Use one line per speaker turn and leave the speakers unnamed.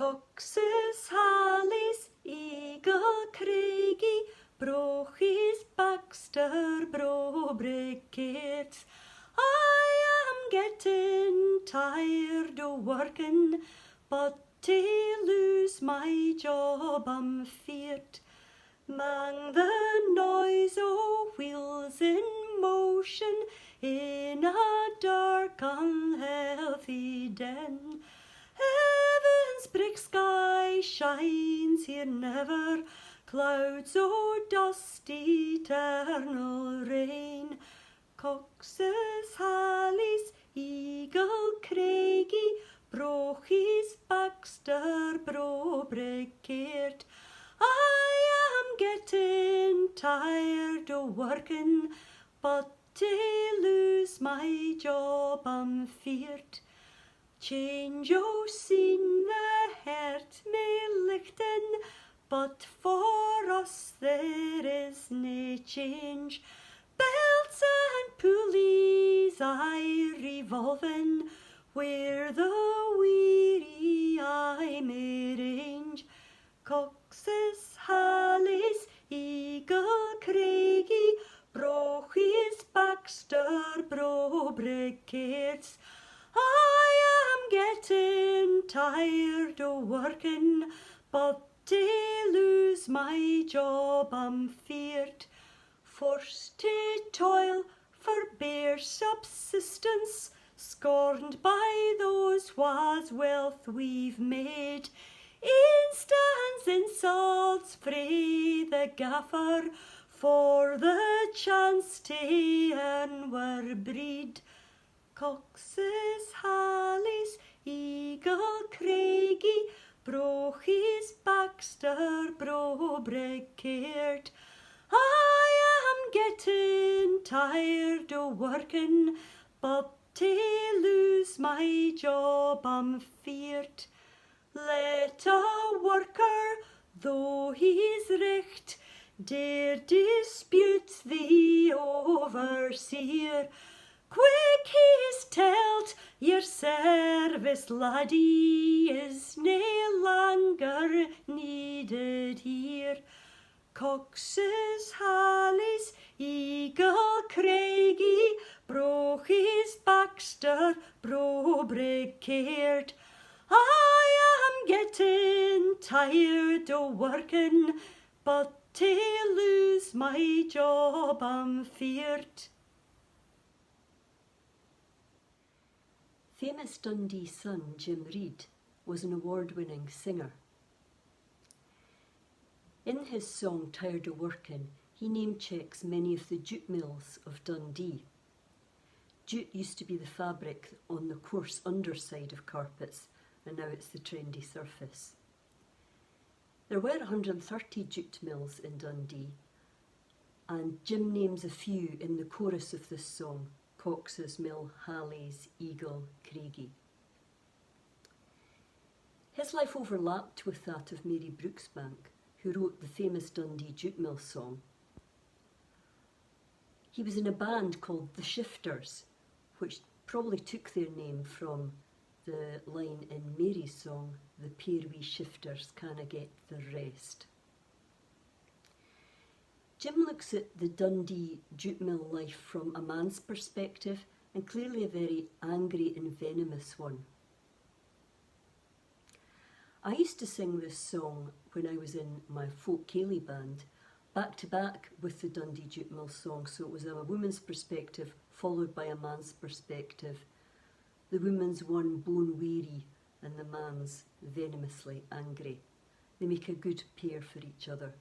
Cox's, Hallies, Eagle, Craigie, Brochies, Baxter, Brickets. I am getting tired o' working, but to lose my job I'm feared. Mang the noise o' wheels in motion in a dark unhealthy den. Heaven's brick sky shines here never, clouds o' dusty eternal rain. Cox's, Hallies, Eagle, Craigie, Brochies, Baxter, Brickert. I am getting tired o' working, but to lose my job I'm feared. Change o' scene the heart may lichten, but for us there is nae change. Belts and pulleys aye revolving, where the weary eye may range. Cox's, Hallies, Eagle, Craigie, Brochies, Baxter, Brickerts. I am getting tired o' working, but to lose my job I'm feared. Forced to toil for bare subsistence, scorned by those whose wealth we've made. In stands insults frae the gaffer, for the chance to earn our bread. Cox's, Hallies, Eagle, Craigie, Brochies, Baxter, Brickert. I am getting tired o' working, but to lose my job I'm feared. Let a worker, though he's recht, dare dispute the overseer. Quick he's tell't, your service, laddie, is nae longer needed here. Cox's, Hallies, Eagle, Craigie, Brochies, Baxter, Brickert. I am getting tired o' working, but to lose my job I'm feared. Famous Dundee son Jim Reid was an award-winning singer. In his song Tired o' Workin', he name-checks many of the jute mills of Dundee. Jute used to be the fabric on the coarse underside of carpets, and now it's the trendy surface. There were 130 jute mills in Dundee, and Jim names a few in the chorus of this song: Cox's Mill, Hallies, Eagle, Craigie. His life overlapped with that of Mary Brooksbank, who wrote the famous Dundee jute mill song. He was in a band called the Shifters, which probably took their name from the line in Mary's song, "The pair wee shifters canna get the rest." Jim looks at the Dundee jute mill life from a man's perspective, and clearly a very angry and venomous one. I used to sing this song when I was in my folk Callie band, back to back with the Dundee jute mill song, so it was a woman's perspective followed by a man's perspective. The woman's one bone weary and the man's venomously angry. They make a good pair for each other.